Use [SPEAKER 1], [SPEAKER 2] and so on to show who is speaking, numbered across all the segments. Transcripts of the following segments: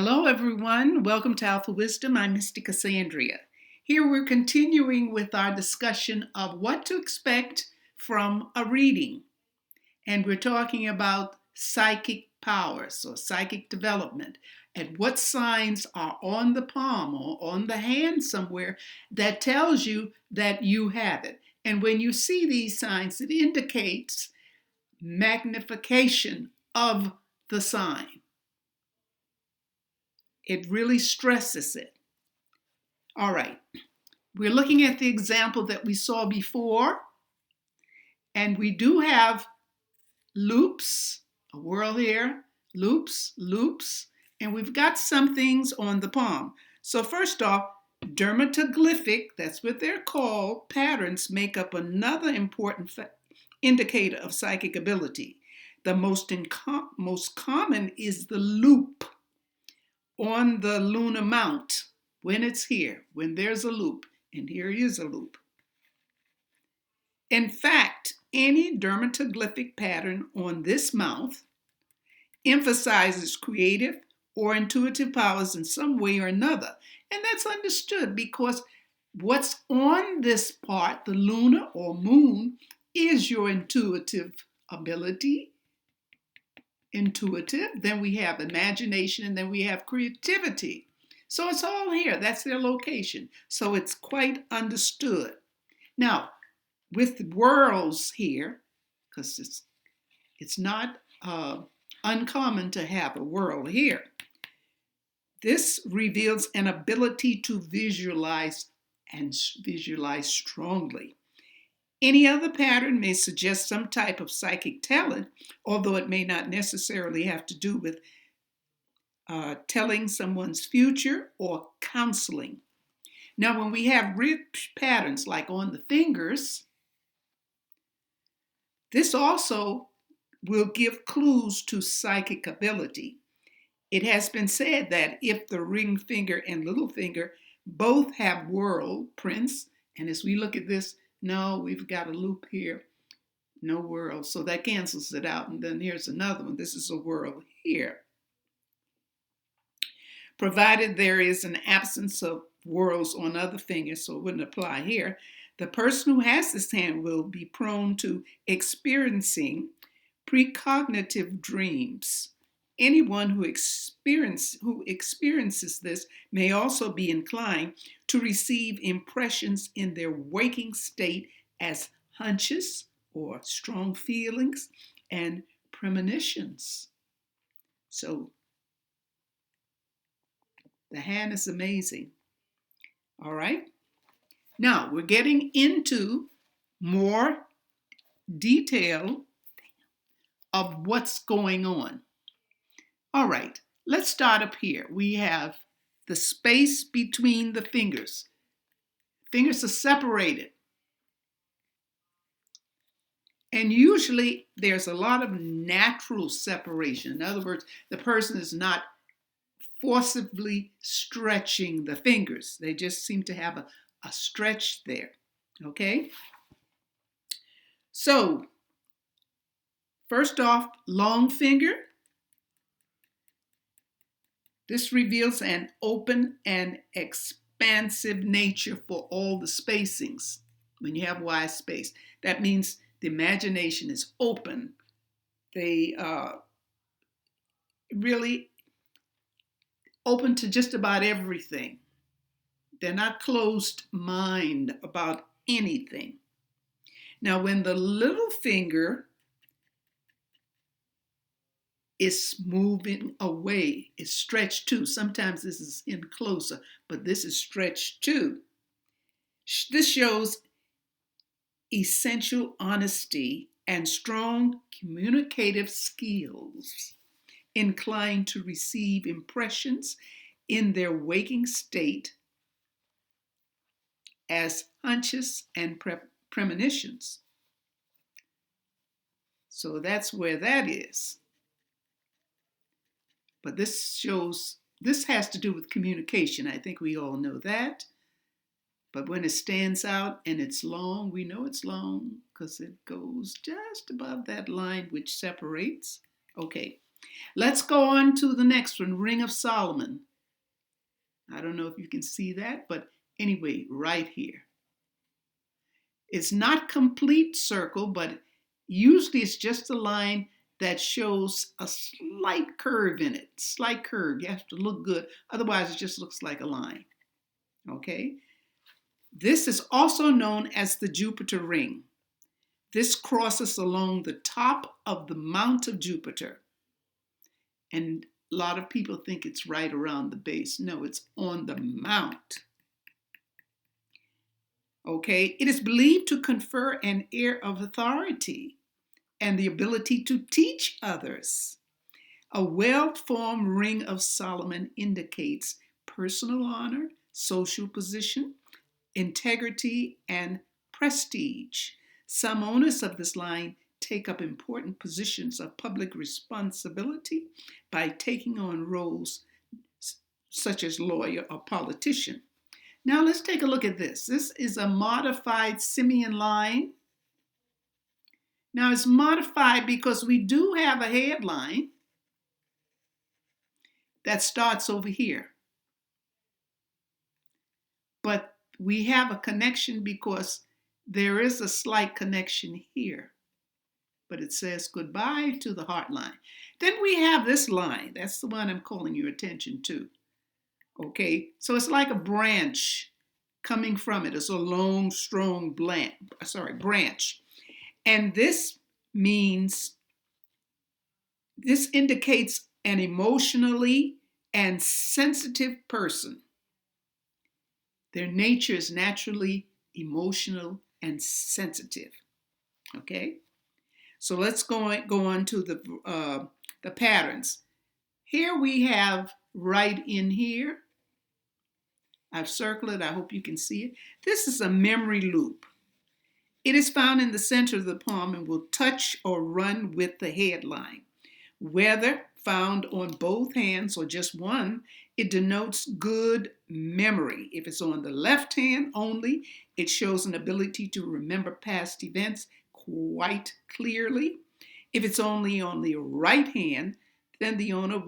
[SPEAKER 1] Hello, everyone. Welcome to Alphawisdom. I'm Mystic Cassandria. Here we're continuing with our discussion of what to expect from a reading. And we're talking about psychic powers or psychic development and what signs are on the palm or on the hand somewhere that tells you that you have it. And when you see these signs, it indicates magnification of the sign. It really stresses it. All right, we're looking at the example that we saw before, and we do have loops, a whirl here, loops, and we've got some things on the palm. So first off, dermatoglyphic, that's what they're called, patterns make up another important indicator of psychic ability. The most common is the loop on the lunar mount. When it's here, when there's a loop, and here is a loop. In fact, any dermatoglyphic pattern on this mouth emphasizes creative or intuitive powers in some way or another. And that's understood because what's on this part, the lunar or moon, is your intuitive ability. Then we have imagination, and then we have creativity. So it's all here. That's their location. So it's quite understood. Now, with whirls here, because it's not uncommon to have a whirl here, this reveals an ability to visualize and visualize strongly. Any other pattern may suggest some type of psychic talent, although it may not necessarily have to do with telling someone's future or counseling. Now, when we have rich patterns like on the fingers, this also will give clues to psychic ability. It has been said that if the ring finger and little finger both have whirl prints, and as we look at this, no, we've got a loop here, no whirl, so that cancels it out. And then here's another one. This is a whirl here. Provided there is an absence of whirls on other fingers, so it wouldn't apply here, the person who has this hand will be prone to experiencing precognitive dreams. Anyone who experiences this may also be inclined to receive impressions in their waking state as hunches or strong feelings and premonitions. So the hand is amazing. All right. Now we're getting into more detail of what's going on. All right, let's start up here. We have the space between the fingers. Fingers are separated. And usually there's a lot of natural separation. In other words, the person is not forcibly stretching the fingers. They just seem to have a stretch there, okay? So, first off, long finger. This reveals an open and expansive nature for all the spacings. When you have wide space, that means the imagination is open. They really open to just about everything. They're not closed mind about anything. Now, when the little finger is moving away, it's stretched too. Sometimes this is in closer, but this is stretched too. This shows essential honesty and strong communicative skills, inclined to receive impressions in their waking state as hunches and premonitions. So that's where that is. But this has to do with communication. I think we all know that. But when it stands out and it's long, we know it's long because it goes just above that line which separates. Okay, Let's go on to the next one, Ring of Solomon. I don't know if you can see that, but anyway, right here. It's not complete circle, but usually it's just a line that shows a slight curve in it. Slight curve. You have to look good. Otherwise, it just looks like a line. Okay? This is also known as the Jupiter ring. This crosses along the top of the Mount of Jupiter. And a lot of people think it's right around the base. No, it's on the mount. Okay, it is believed to confer an air of authority and the ability to teach others. A well-formed ring of Solomon indicates personal honor, social position, integrity, and prestige. Some owners of this line take up important positions of public responsibility by taking on roles such as lawyer or politician. Now let's take a look at this. This is a modified simian line. Now it's modified because we do have a headline that starts over here. But we have a connection because there is a slight connection here. But it says goodbye to the heart line. Then we have this line. That's the one I'm calling your attention to. Okay, so it's like a branch coming from it. It's a long, strong branch. And this indicates an emotionally and sensitive person. Their nature is naturally emotional and sensitive. Okay, so let's go on to the patterns. Here we have right in here. I've circled it. I hope you can see it. This is a memory loop. It is found in the center of the palm and will touch or run with the headline. Whether found on both hands or just one, it denotes good memory. If it's on the left hand only, it shows an ability to remember past events quite clearly. If it's only on the right hand, then the owner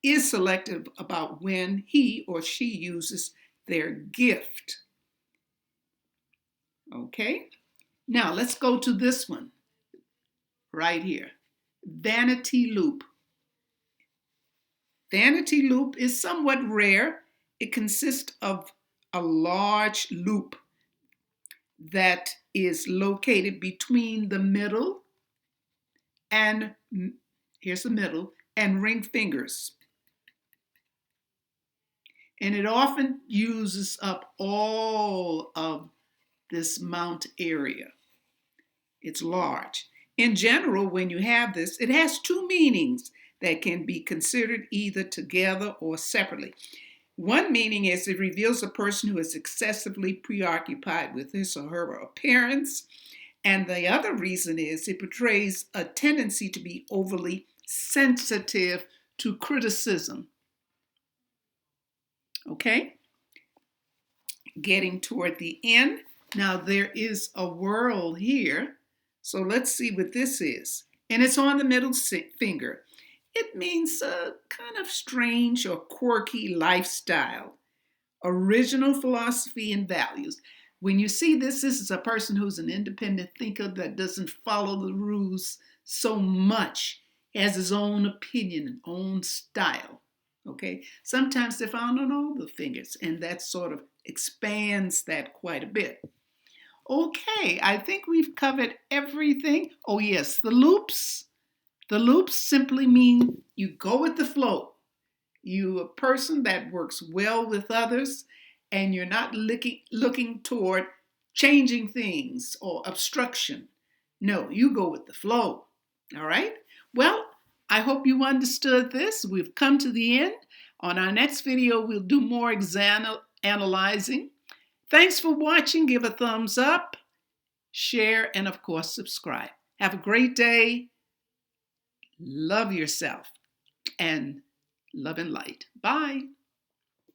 [SPEAKER 1] is selective about when he or she uses their gift. Okay, now let's go to this one right here. Vanity loop. Vanity loop is somewhat rare. It consists of a large loop that is located between the middle and, here's the middle, and ring fingers. And it often uses up all of this mount area. It's large. In general, when you have this, it has two meanings that can be considered either together or separately. One meaning is it reveals a person who is excessively preoccupied with his or her appearance. And the other reason is it portrays a tendency to be overly sensitive to criticism. Okay? Getting toward the end. Now there is a whirl here. So let's see what this is. And it's on the middle finger. It means a kind of strange or quirky lifestyle, original philosophy and values. When you see this is a person who's an independent thinker that doesn't follow the rules so much, has his own opinion and own style. Okay, sometimes they're found on all the fingers, and that sort of expands that quite a bit. Okay, I think we've covered everything. Oh yes, the loops. The loops simply mean you go with the flow. You're a person that works well with others, and you're not looking toward changing things or obstruction. No, you go with the flow. All right? Well, I hope you understood this. We've come to the end. On our next video, we'll do more analyzing. Thanks for watching. Give a thumbs up, share, and of course, subscribe. Have a great day. Love yourself and love and light. Bye.